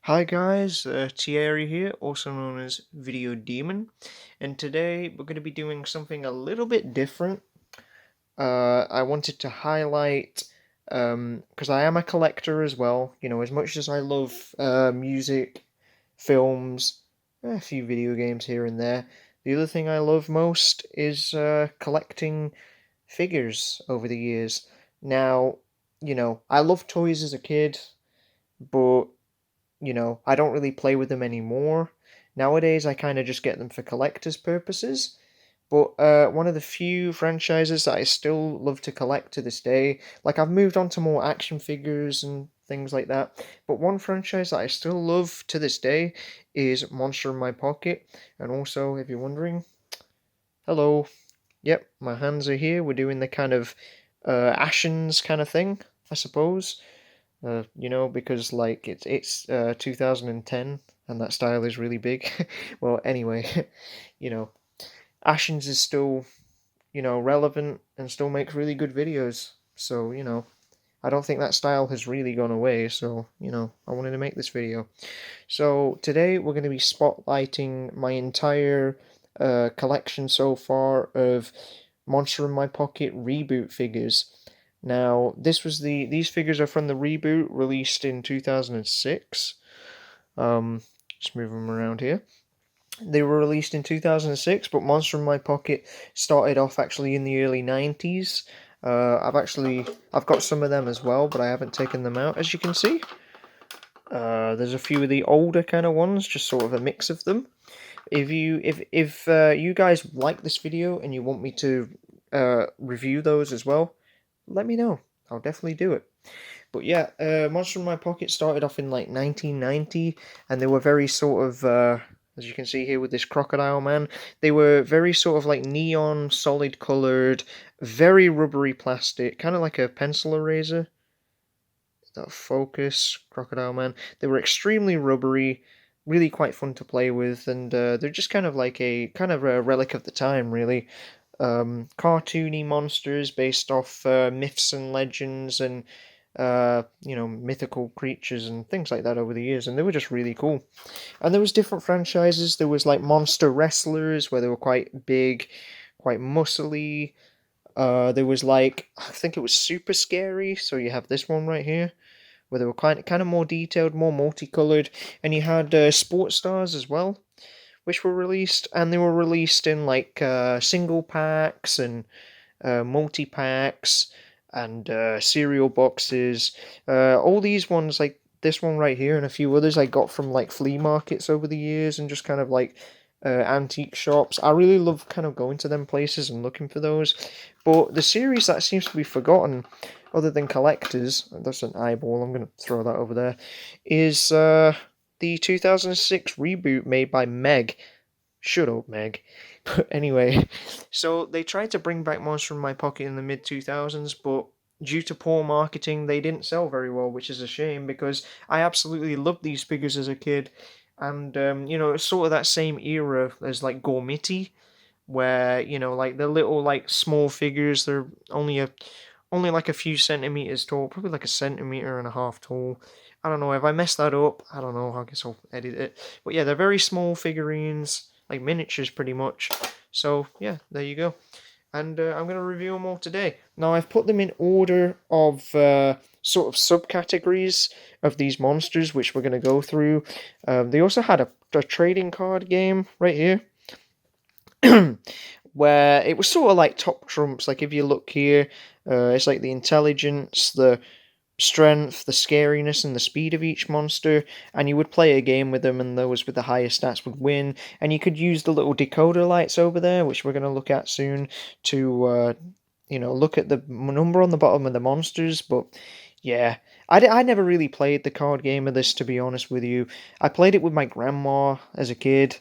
Hi guys, Thierry here, also known as Video Demon, and today we're going to be doing something a little bit different. I wanted to highlight, because I am a collector as well, as much as I love music, films, a few video games here and there, the other thing I love most is collecting figures over the years. Now, I loved toys as a kid, but I don't really play with them anymore. Nowadays, I kind of just get them for collector's purposes. But one of the few franchises that I still love to collect to this day, like I've moved on to more action figures and things like that. But one franchise that I still love to this day is Monster in My Pocket. And also, if you're wondering, hello. Yep, my hands are here. We're doing the kind of Ashens kind of thing, I suppose. Because like it's 2010 and that style is really big. Well, anyway, you know, Ashens is still relevant and still makes really good videos. So I don't think that style has really gone away. So I wanted to make this video. So today we're going to be spotlighting my entire collection so far of Monster in My Pocket reboot figures. Now, these figures are from the reboot released in 2006. Just move them around here. They were released in 2006, but Monster in My Pocket started off actually in the early 90s. I've got some of them as well, but I haven't taken them out, as you can see. There's a few of the older kind of ones, just sort of a mix of them. If you guys like this video and you want me to review those as well, let me know. I'll definitely do it. But yeah, Monster in My Pocket started off in like 1990, and they were very sort of, as you can see here with this crocodile man, they were very sort of like neon, solid coloured, very rubbery plastic, kind of like a pencil eraser. That focus, crocodile man. They were extremely rubbery, really quite fun to play with, and they're just kind of like a relic of the time, really. Cartoony monsters based off myths and legends and mythical creatures and things like that over the years, and they were just really cool. And there was different franchises. There was like monster wrestlers where they were quite big, quite muscly. There was like, I think it was super scary. So you have this one right here where they were kind of more detailed, more multicolored, and you had sports stars as well, which were released, and they were released in like single packs and multi packs and cereal boxes. All these ones, like this one right here, and a few others, I got from like flea markets over the years and just kind of like antique shops. I really love kind of going to them places and looking for those. But the series that seems to be forgotten, other than collectors, that's an eyeball, I'm going to throw that over there, is the 2006 reboot made by Meg. Shut up, Meg. But anyway, so they tried to bring back Monster in My Pocket in the mid 2000s, but due to poor marketing, they didn't sell very well, which is a shame because I absolutely loved these figures as a kid. And, it's sort of that same era as like Gormiti, where, like the little, like small figures, they're only like a few centimeters tall, probably like a centimeter and a half tall. I don't know, if I messed that up, I don't know, I guess I'll edit it. But yeah, they're very small figurines, like miniatures pretty much. So yeah, there you go. And I'm going to review them all today. Now I've put them in order of sort of subcategories of these monsters, which we're going to go through. They also had a trading card game right here. Where it was sort of like top trumps. Like if you look here, it's like the intelligence, the strength, the scariness, and the speed of each monster, and you would play a game with them, and those with the highest stats would win. And you could use the little decoder lights over there, which we're going to look at soon, to look at the number on the bottom of the monsters. But yeah, I never really played the card game of this, to be honest with you. I played it with my grandma as a kid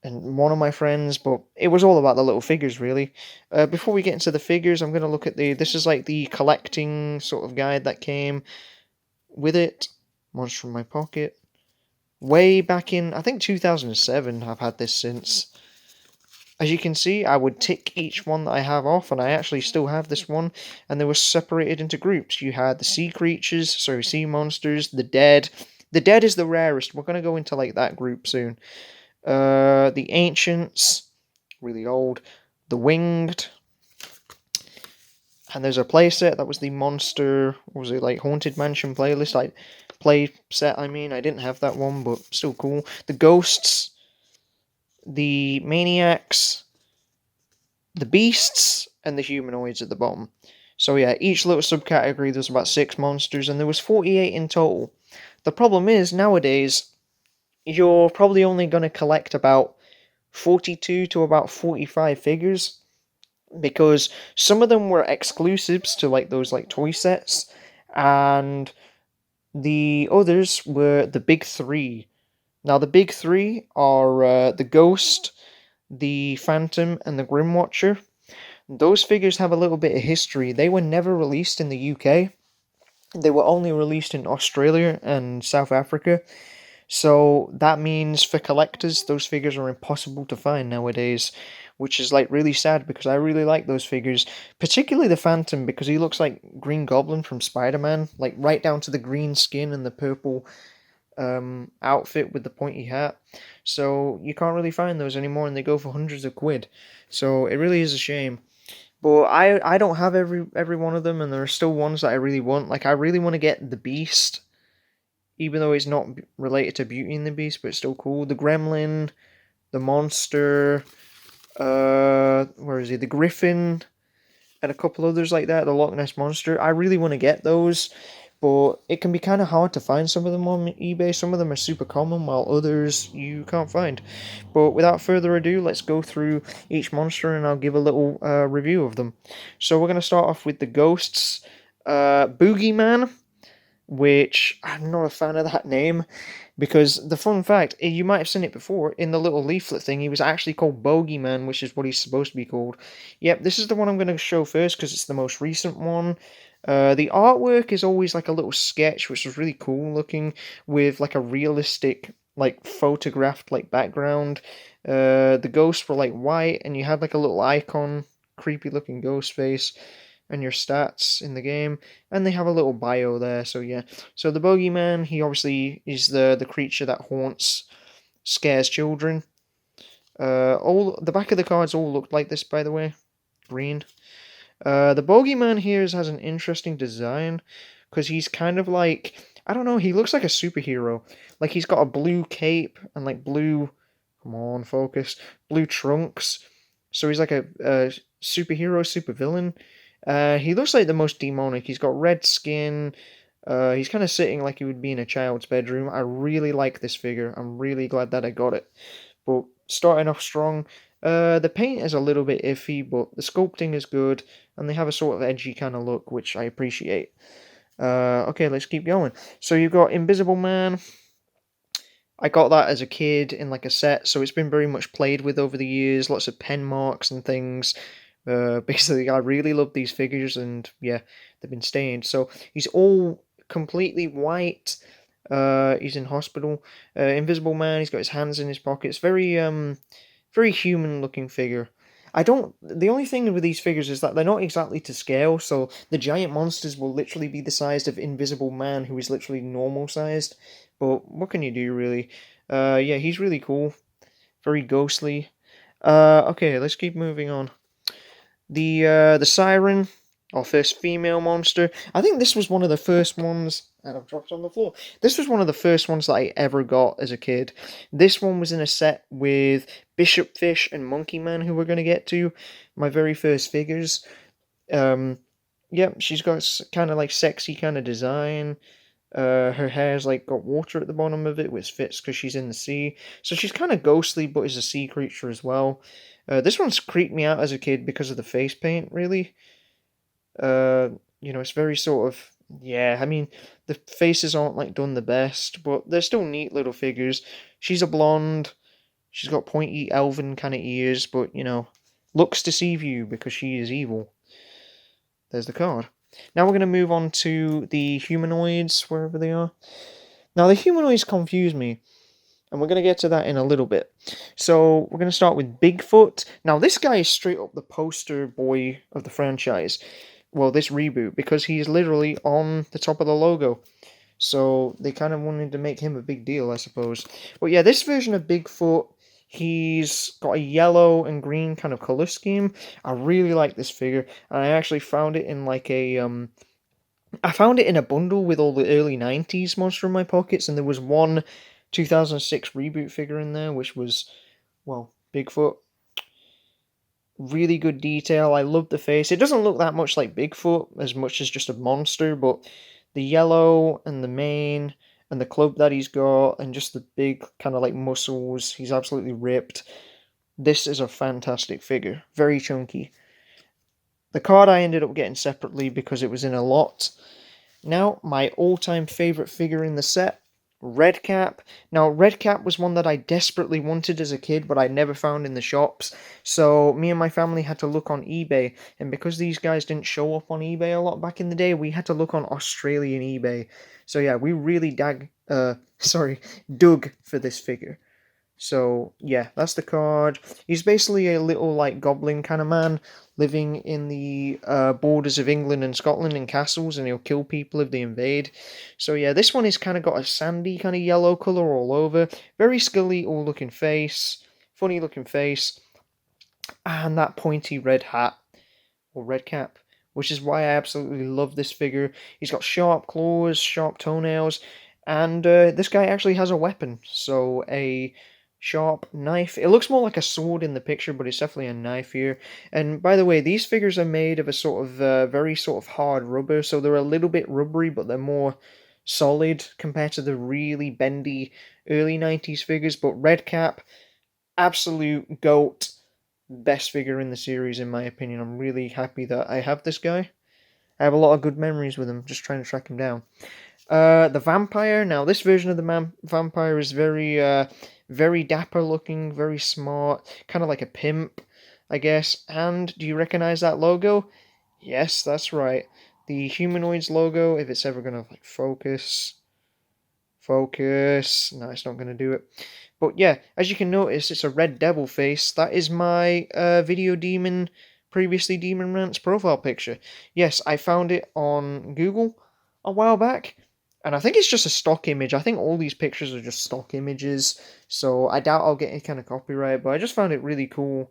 and one of my friends, but it was all about the little figures, really. Before we get into the figures, I'm going to look at this is like the collecting sort of guide that came with it. Monster in My Pocket. Way back in, I think 2007, I've had this since. As you can see, I would tick each one that I have off, and I actually still have this one, and they were separated into groups. You had the sea creatures, so sea monsters, the dead, The dead is the rarest. We're gonna go into like that group soon. The ancients, really old. The winged. And there's a playset that was the monster, was it like Haunted Mansion playlist? Like play set, I mean. I didn't have that one, but still cool. The ghosts, the maniacs, the beasts, and the humanoids at the bottom. So yeah, each little subcategory there's about 6 monsters, and there was 48 in total. The problem is, nowadays, you're probably only going to collect about 42 to about 45 figures, because some of them were exclusives to like those like toy sets, and the others were the big three. Now the big three are the Ghost, the Phantom, and the Grim Watcher. Those figures have a little bit of history. They were never released in the UK. They were only released in Australia and South Africa. So that means for collectors, those figures are impossible to find nowadays, which is like really sad because I really like those figures, particularly the Phantom because he looks like Green Goblin from Spider-Man, like right down to the green skin and the purple outfit with the pointy hat. So you can't really find those anymore, and they go for hundreds of quid. So it really is a shame. But I don't have every one of them, and there are still ones that I really want. Like I really want to get the Beast, even though it's not related to Beauty and the Beast, but it's still cool. The Gremlin, the Monster, where is he? The Griffin, and a couple others like that. The Loch Ness Monster. I really want to get those, but it can be kind of hard to find some of them on eBay. Some of them are super common, while others you can't find. But without further ado, let's go through each monster and I'll give a little review of them. So we're going to start off with the Ghosts. Boogeyman, which I'm not a fan of that name, because the fun fact, you might have seen it before, in the little leaflet thing, he was actually called Bogeyman, which is what he's supposed to be called. Yep, this is the one I'm going to show first, because it's the most recent one. The artwork is always like a little sketch, which was really cool looking, with like a realistic, like photographed like background. The ghosts were like white, and you had like a little icon, creepy looking ghost face, and your stats in the game, and they have a little bio there. So yeah, so the Bogeyman, he obviously is the creature that haunts, scares children. All the back of the cards all look like this, by the way, green. The Bogeyman here has an interesting design, because he's kind of like, I don't know, he looks like a superhero. Like he's got a blue cape and like blue, come on, focus, blue trunks. So he's like a superhero, supervillain. He looks like the most demonic. He's got red skin. He's kind of sitting like he would be in a child's bedroom. I really like this figure. I'm really glad that I got it. But starting off strong. The paint is a little bit iffy, but the sculpting is good, and they have a sort of edgy kind of look, which I appreciate. Okay, let's keep going. So you've got Invisible Man. I got that as a kid in like a set, so it's been very much played with over the years. Lots of pen marks and things. Basically, I really love these figures, and yeah, they've been stained. So he's all completely white. He's in hospital. Invisible Man. He's got his hands in his pockets. Very human-looking figure. I don't. The only thing with these figures is that they're not exactly to scale. So the giant monsters will literally be the size of Invisible Man, who is literally normal-sized. But what can you do, really? Yeah, he's really cool. Very ghostly. Okay, let's keep moving on. The Siren, our first female monster. I think this was one of the first ones, and I've dropped on the floor. This was one of the first ones that I ever got as a kid. This one was in a set with Bishop Fish and Monkey Man, who we're going to get to. My very first figures. Yep, she's got kind of like sexy kind of design. Her hair's like got water at the bottom of it, which fits because she's in the sea. So she's kind of ghostly, but is a sea creature as well. This one's creeped me out as a kid because of the face paint, really. It's very sort of, yeah, I mean, the faces aren't like done the best, but they're still neat little figures. She's a blonde. She's got pointy elven kind of ears, but, looks deceive you because she is evil. There's the card. Now we're going to move on to the humanoids, wherever they are. Now, the humanoids confuse me, and we're going to get to that in a little bit. So, we're going to start with Bigfoot. Now, this guy is straight up the poster boy of the franchise. Well, this reboot, because he's literally on the top of the logo. So they kind of wanted to make him a big deal, I suppose. But yeah, this version of Bigfoot, he's got a yellow and green kind of color scheme. I really like this figure, and I actually found it in like a I found it in a bundle with all the early 90s Monster in my pockets, and there was one 2006 reboot figure in there, which was, well, Bigfoot. Really good detail. I love the face. It doesn't look that much like Bigfoot, as much as just a monster, but the yellow and the mane and the club that he's got, and just the big kind of like muscles, he's absolutely ripped. This is a fantastic figure. Very chunky. The card I ended up getting separately because it was in a lot. Now, my all-time favourite figure in the set, Redcap. Now, Redcap was one that I desperately wanted as a kid, but I never found in the shops. So, me and my family had to look on eBay, and because these guys didn't show up on eBay a lot back in the day, we had to look on Australian eBay. So yeah, we really dug for this figure. So, yeah, that's the card. He's basically a little, like, goblin kind of man living in the borders of England and Scotland in castles, and he'll kill people if they invade. So, yeah, this one is kind of got a sandy kind of yellow colour all over. Very skeletal looking face. Funny looking face. And that pointy red hat, or red cap, which is why I absolutely love this figure. He's got sharp claws, sharp toenails, and this guy actually has a weapon. So, a sharp knife. It looks more like a sword in the picture, but it's definitely a knife here. And by the way, these figures are made of a sort of very sort of hard rubber, so they're a little bit rubbery, but they're more solid compared to the really bendy early 90s figures. But Redcap, absolute GOAT, best figure in the series in my opinion. I'm really happy that I have this guy. I have a lot of good memories with him, just trying to track him down. The vampire. Now, this version of the vampire is very dapper looking, very smart, kind of like a pimp, I guess. And do you recognize that logo? Yes, that's right. The humanoids logo, if it's ever gonna like focus. Focus. No, it's not gonna do it. But yeah, as you can notice, it's a red devil face. That is my Video Demon, previously Demon Rant's profile picture. Yes, I found it on Google a while back, and I think it's just a stock image. I think all these pictures are just stock images, so I doubt I'll get any kind of copyright, but I just found it really cool.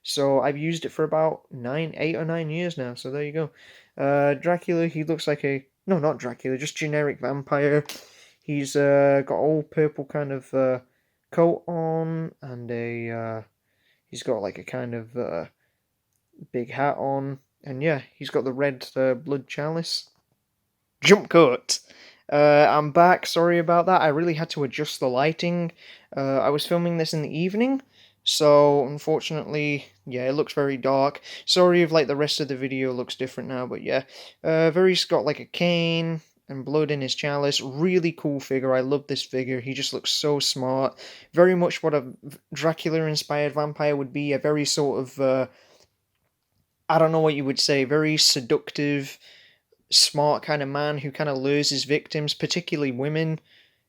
So I've used it for about 8 or 9 years now, so there you go. Dracula, he looks like a... No, not Dracula, just generic vampire. He's got all purple kind of coat on, and he's got like a kind of big hat on, and yeah, he's got the red blood chalice. Jump cut! I'm back, sorry about that, I really had to adjust the lighting. I was filming this in the evening, so unfortunately, yeah, it looks very dark. Sorry if like the rest of the video looks different now, but yeah. Very's got like a cane and blood in his chalice. Really cool figure. I love this figure. He just looks so smart. Very much what a Dracula-inspired vampire would be. A very sort of, I don't know what you would say, very seductive, smart kind of man who kind of lures his victims, particularly women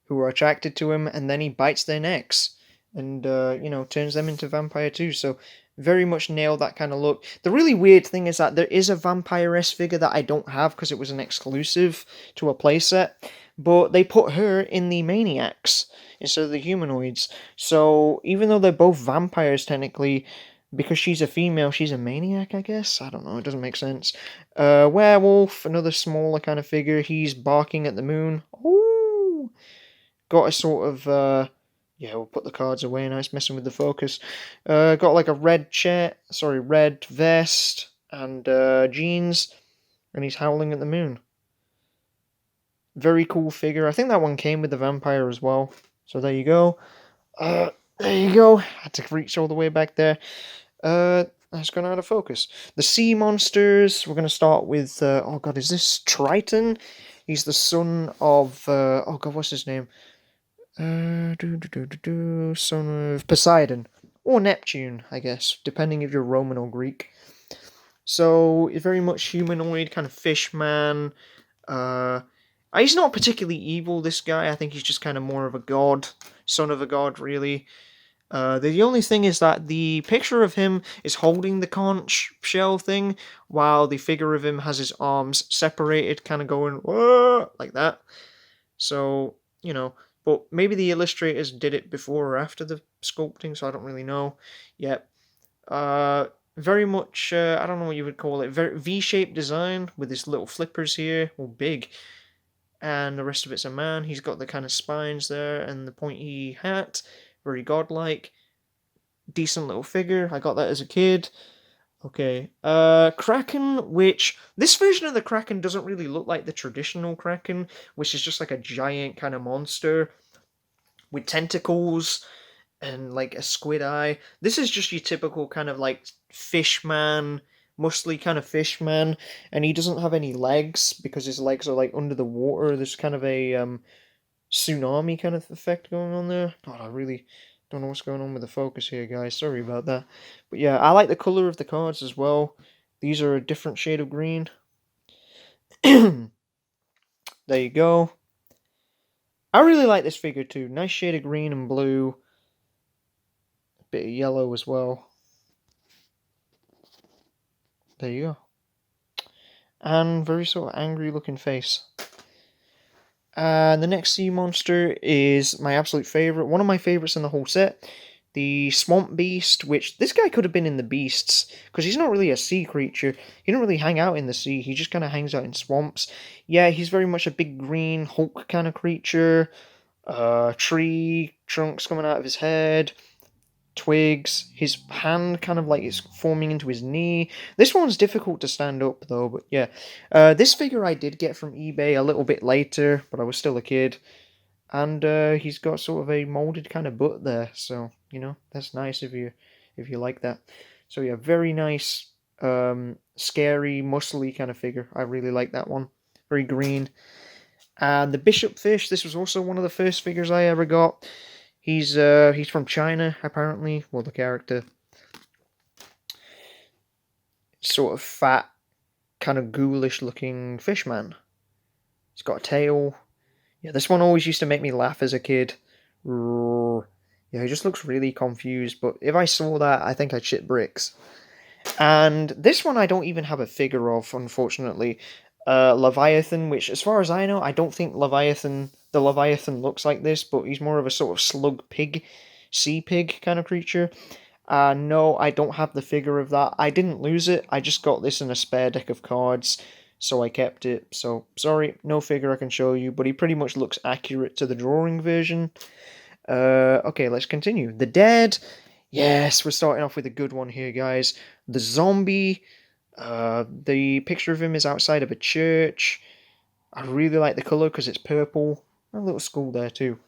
who are attracted to him, and then he bites their necks and, turns them into vampire too. So very much nailed that kind of look. The really weird thing is that there is a vampiress figure that I don't have because it was an exclusive to a playset, but they put her in the Maniacs instead of the humanoids. So even though they're both vampires technically, because she's a female, she's a maniac, I guess? I don't know, it doesn't make sense. Werewolf, another smaller kind of figure, he's barking at the moon. Ooh! Got a sort of, yeah, we'll put the cards away, nice messing with the focus. Got like a red vest, and jeans, and he's howling at the moon. Very cool figure. I think that one came with the vampire as well. So there you go. There you go. Had to reach all the way back there. That's gone out of focus. The sea monsters. We're gonna start with. Oh god, is this Triton? He's the son of. Oh god, what's his name? Son of Poseidon or Neptune, I guess, depending if you're Roman or Greek. So very much humanoid, kind of fish man. He's not particularly evil, this guy. I think he's just kind of more of a god, son of a god, really. The only thing is that the picture of him is holding the conch shell thing, while the figure of him has his arms separated, kind of going, whoa, like that. So, you know, but maybe the illustrators did it before or after the sculpting, so I don't really know. Yep. Very much, I don't know what you would call it, very V-shaped design with his little flippers here, well, big, and the rest of it's a man. He's got the kind of spines there and the pointy hat, very godlike. Decent little figure. I got that as a kid. Okay. Kraken, which this version of the Kraken doesn't really look like the traditional Kraken, which is just like a giant kind of monster with tentacles and like a squid eye. This is just your typical kind of like fish man, muscly kind of fish man, and he doesn't have any legs because his legs are like under the water. There's kind of a tsunami kind of effect going on there. God, I really don't know what's going on with the focus here, guys. Sorry about that. But yeah, I like the color of the cards as well. These are a different shade of green. There you go. I really like this figure too. Nice shade of green and blue. A bit of yellow as well. There you go. And very sort of angry looking face. The next sea monster is my absolute favourite. One of my favourites in the whole set. The Swamp Beast, which this guy could have been in the Beasts, because he's not really a sea creature. He don't really hang out in the sea, he just kind of hangs out in swamps. Yeah, he's very much a big green Hulk kind of creature. Tree trunks coming out of his head, twigs, his hand kind of like it's forming into his knee. This one's difficult to stand up though, but yeah. This figure I did get from eBay a little bit later, but I was still a kid. And he's got sort of a molded kind of butt there, so you know that's nice if you like that. So yeah, very nice, scary, muscly kind of figure. I really like that one. Very green. And the Bishop Fish. This was also one of the first figures I ever got. He's from China apparently. Well, the character, sort of fat, kind of ghoulish looking fish man. He's got a tail. Yeah, this one always used to make me laugh as a kid. Yeah, he just looks really confused, but if I saw that, I think I'd shit bricks. And this one I don't even have a figure of, unfortunately. Leviathan, which, as far as I know, I don't think the Leviathan looks like this, but he's more of a sort of slug pig, sea pig kind of creature. No, I don't have the figure of that. I didn't lose it, I just got this in a spare deck of cards, so I kept it. So, sorry, no figure I can show you, but he pretty much looks accurate to the drawing version. Okay, let's continue. The Dead. Yes, we're starting off with a good one here, guys. The Zombie. The picture of him is outside of a church. I really like the colour because it's purple. A little skull there too.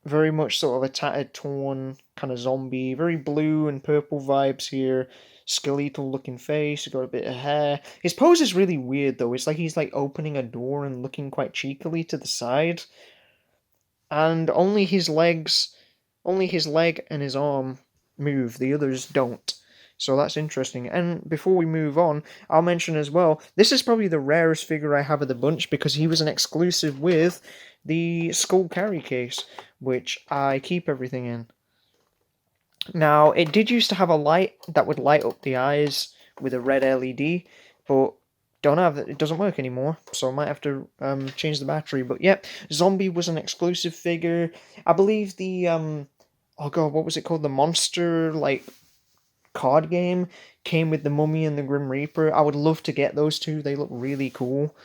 Very much sort of a tattered, torn kind of zombie. Very blue and purple vibes here. Skeletal looking face. Got a bit of hair. His pose is really weird though. It's like he's like opening a door and looking quite cheekily to the side. And only his leg and his arm move. The others don't. So that's interesting. And before we move on, I'll mention as well, this is probably the rarest figure I have of the bunch because he was an exclusive with the Skull Carry case, which I keep everything in. Now, it did used to have a light that would light up the eyes with a red LED, but it doesn't work anymore, so I might have to change the battery. But yep, Zombie was an exclusive figure. I believe the oh god, what was it called? The Monster like card game came with the Mummy and the Grim Reaper. I would love to get those two. They look really cool.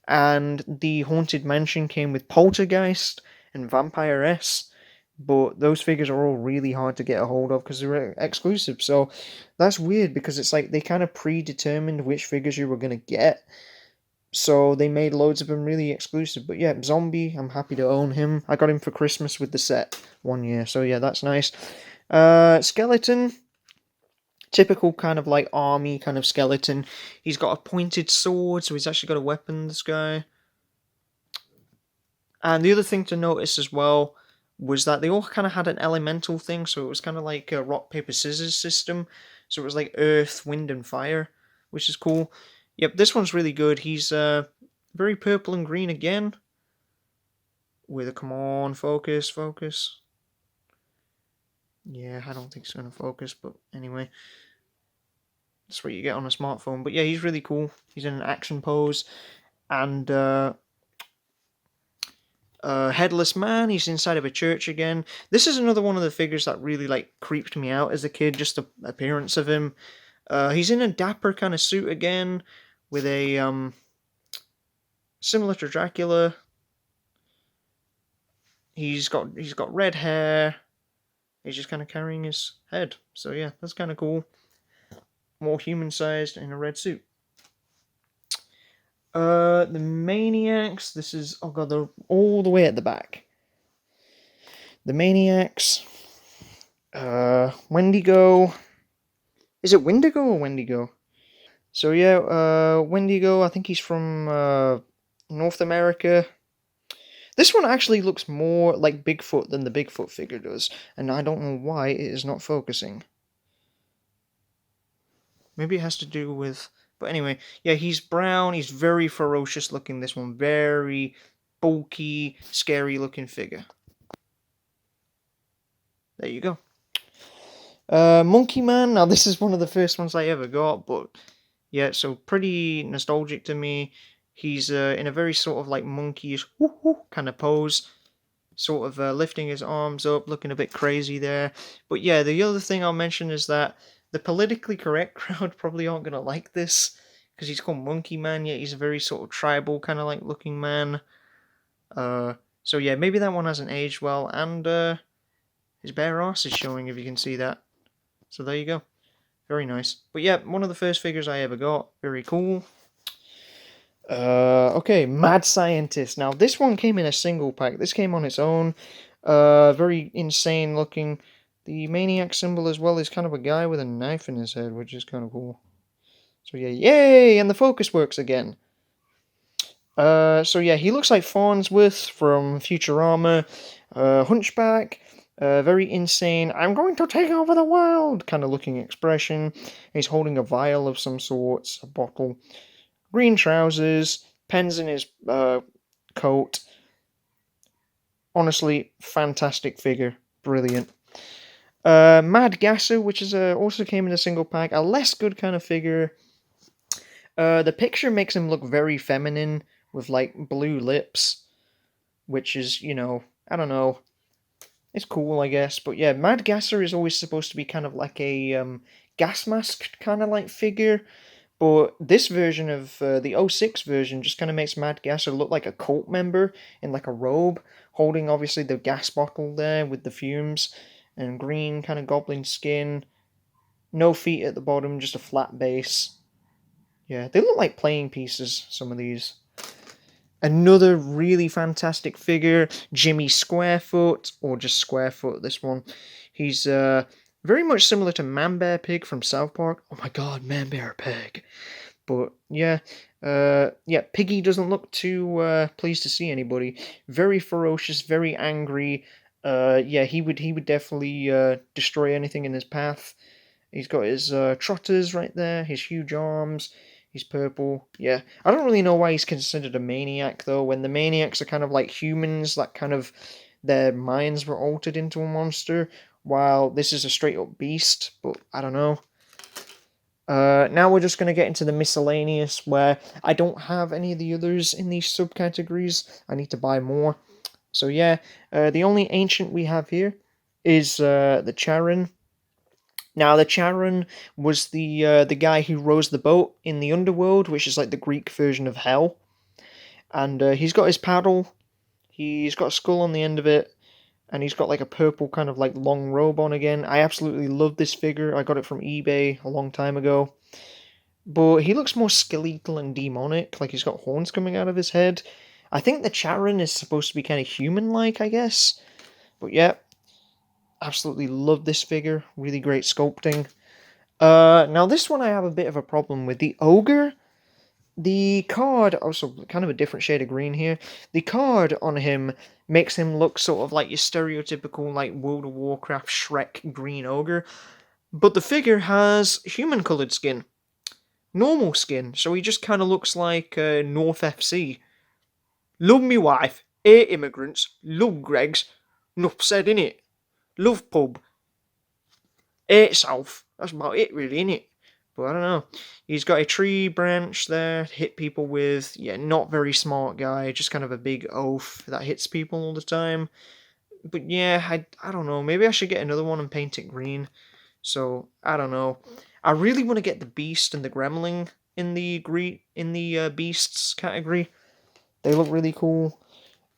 And the Haunted Mansion came with Poltergeist and Vampire S. But those figures are all really hard to get a hold of because they're exclusive. So that's weird because it's like they kind of predetermined which figures you were going to get. So they made loads of them really exclusive. But yeah, Zombie, I'm happy to own him. I got him for Christmas with the set one year. So yeah, that's nice. Skeleton. Typical kind of like army kind of skeleton. He's got a pointed sword, so he's actually got a weapon, this guy. And the other thing to notice as well was that they all kind of had an elemental thing, so it was kind of like a rock, paper, scissors system. So it was like earth, wind, and fire, which is cool. Yep, this one's really good. He's very purple and green again. With a, come on, focus, focus. Yeah, I don't think it's going to focus, but anyway. That's what you get on a smartphone. But yeah, he's really cool. He's in an action pose. And Headless Man, he's inside of a church again. This is another one of the figures that really like creeped me out as a kid, just the appearance of him. He's in a dapper kind of suit again, with a similar to Dracula. He's got red hair. He's just kind of carrying his head. So yeah, that's kind of cool. More human-sized in a red suit. The Maniacs. This is, oh god, they're all the way at the back. The Maniacs. Wendigo. Is it Wendigo or Wendigo? So yeah, Wendigo. I think he's from North America. This one actually looks more like Bigfoot than the Bigfoot figure does, and I don't know why it is not focusing. Maybe it has to do with... But anyway, yeah, he's brown, he's very ferocious looking, this one. Very bulky, scary looking figure. There you go. Monkey Man, now this is one of the first ones I ever got, but yeah, so pretty nostalgic to me. He's in a very sort of like monkeyish kind of pose, sort of lifting his arms up, looking a bit crazy there. But yeah, the other thing I'll mention is that the politically correct crowd probably aren't going to like this, because he's called Monkey Man, yet he's a very sort of tribal kind of like looking man. So yeah, maybe that one hasn't aged well, and his bare arse is showing, if you can see that. So there you go. Very nice. But yeah, one of the first figures I ever got. Very cool. Okay, Mad Scientist. Now, this one came in a single pack. This came on its own. Very insane looking. The Maniac symbol as well is kind of a guy with a knife in his head, which is kind of cool. So yeah, yay! And the focus works again. So yeah, he looks like Farnsworth from Futurama. Hunchback. Very insane. I'm going to take over the world! Kind of looking expression. He's holding a vial of some sorts, a bottle. Green trousers, pens in his coat. Honestly, fantastic figure. Brilliant. Mad Gasser, which is also came in a single pack. A less good kind of figure. The picture makes him look very feminine, with like blue lips, which is, you know, I don't know. It's cool, I guess. But yeah, Mad Gasser is always supposed to be kind of like a gas mask kind of like figure. But this version of the 06 version just kind of makes Mad Gasser look like a cult member in like a robe, holding obviously the gas bottle there with the fumes, and green kind of goblin skin. No feet at the bottom, just a flat base. Yeah, they look like playing pieces, some of these. Another really fantastic figure, Jimmy Squarefoot, or just Squarefoot, this one. He's very much similar to Man Bear Pig from South Park. Oh my god, Man Bear Pig. But yeah, Piggy doesn't look too pleased to see anybody. Very ferocious, very angry. Yeah, he would definitely destroy anything in his path. He's got his trotters right there, his huge arms. He's purple. Yeah, I don't really know why he's considered a maniac though. When the maniacs are kind of like humans, that kind of their minds were altered into a monster, while this is a straight up beast. But I don't know. Now we're just going to get into the miscellaneous, where I don't have any of the others in these subcategories. I need to buy more. So yeah, the only ancient we have here is the Charon. Now the Charon was the guy who rows the boat in the underworld, which is like the Greek version of hell. And he's got his paddle. He's got a skull on the end of it. And he's got like a purple kind of like long robe on again. I absolutely love this figure. I got it from eBay a long time ago. But he looks more skeletal and demonic, like he's got horns coming out of his head. I think the Charon is supposed to be kind of human-like, I guess. But yeah, absolutely love this figure. Really great sculpting. Now this one I have a bit of a problem with. The Ogre, the card, also kind of a different shade of green here. The card on him makes him look sort of like your stereotypical like World of Warcraft Shrek green ogre. But the figure has human-coloured skin. Normal skin, so he just kind of looks like North FC. Love me wife, hate immigrants, love Greggs, nuff said innit. Love pub, hate South. That's about it really, innit? But I don't know. He's got a tree branch there to hit people with. Yeah, not very smart guy, just kind of a big oaf that hits people all the time. But yeah, I don't know. Maybe I should get another one and paint it green. So I don't know. I really want to get the beast and the gremlin in the beasts category. They look really cool.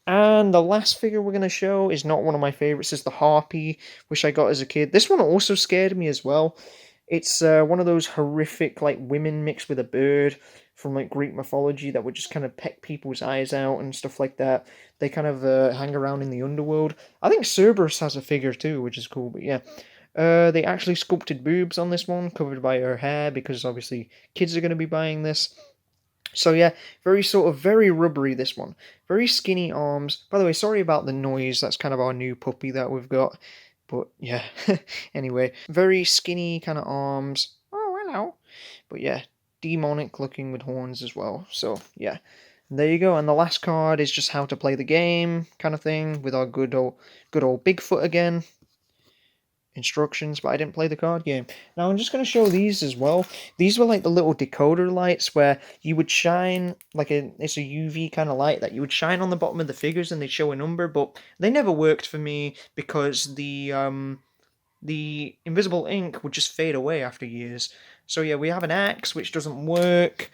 And the last figure we're going to show is not one of my favorites. It's the harpy, which I got as a kid. This one also scared me as well. It's one of those horrific, like, women mixed with a bird from, like, Greek mythology that would just kind of peck people's eyes out and stuff like that. They kind of hang around in the underworld. I think Cerberus has a figure too, which is cool, but yeah. They actually sculpted boobs on this one, covered by her hair, because obviously kids are going to be buying this. So yeah, very rubbery, this one. Very skinny arms. By the way, sorry about the noise, that's kind of our new puppy that we've got. But yeah, anyway, very skinny kind of arms. Oh, hello. But yeah, demonic looking with horns as well. So yeah, there you go. And the last card is just how to play the game kind of thing with our good old Bigfoot again. Instructions, but I didn't play the card game. Now I'm just going to show these as well. These were like the little decoder lights where you would shine, it's a UV kind of light that you would shine on the bottom of the figures and they'd show a number, but they never worked for me because the invisible ink would just fade away after years. So yeah, we have an axe, which doesn't work.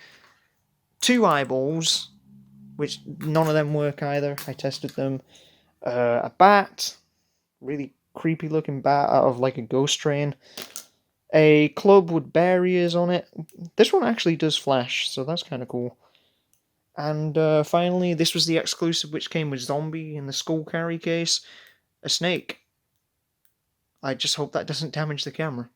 2 eyeballs, which none of them work either. I tested them. A bat, really creepy looking bat out of like a ghost train. A club with barriers on it. This one actually does flash, so that's kind of cool. And finally, this was the exclusive which came with zombie in the skull carry case. A snake. I just hope that doesn't damage the camera.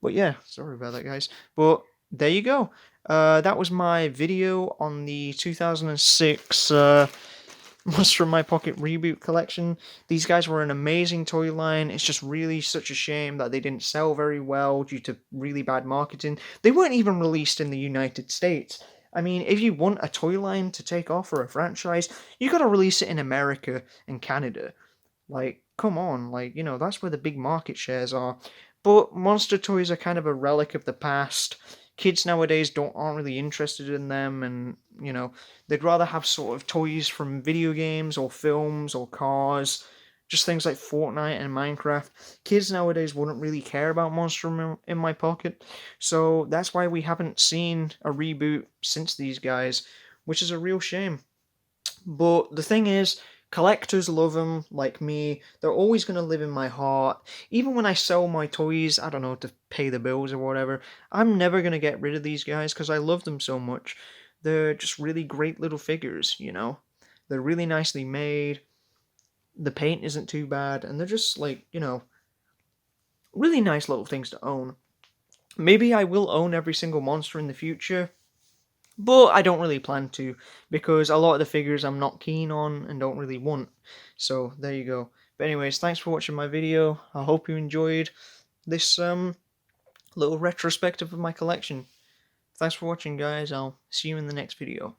But yeah, sorry about that, guys. But there you go. That was my video on the 2006 Monster in My Pocket reboot collection. These guys were an amazing toy line. It's just really such a shame that they didn't sell very well due to really bad marketing. They weren't even released in the United States. I mean, if you want a toy line to take off for a franchise, you gotta release it in America and Canada. Like, come on, like, that's where the big market shares are. But monster toys are kind of a relic of the past. Kids nowadays aren't really interested in them, and they'd rather have sort of toys from video games or films or cars, just things like Fortnite and Minecraft. Kids nowadays wouldn't really care about Monster in My Pocket, so that's why we haven't seen a reboot since these guys, which is a real shame. But the thing is, collectors love them, like me. They're always going to live in my heart. Even when I sell my toys, I don't know, to pay the bills or whatever, I'm never going to get rid of these guys because I love them so much. They're just really great little figures, They're really nicely made. The paint isn't too bad, and they're just like, really nice little things to own. Maybe I will own every single monster in the future, but I don't really plan to, because a lot of the figures I'm not keen on and don't really want. So there you go. But anyways, thanks for watching my video. I hope you enjoyed this little retrospective of my collection. Thanks for watching, guys. I'll see you in the next video.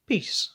Peace.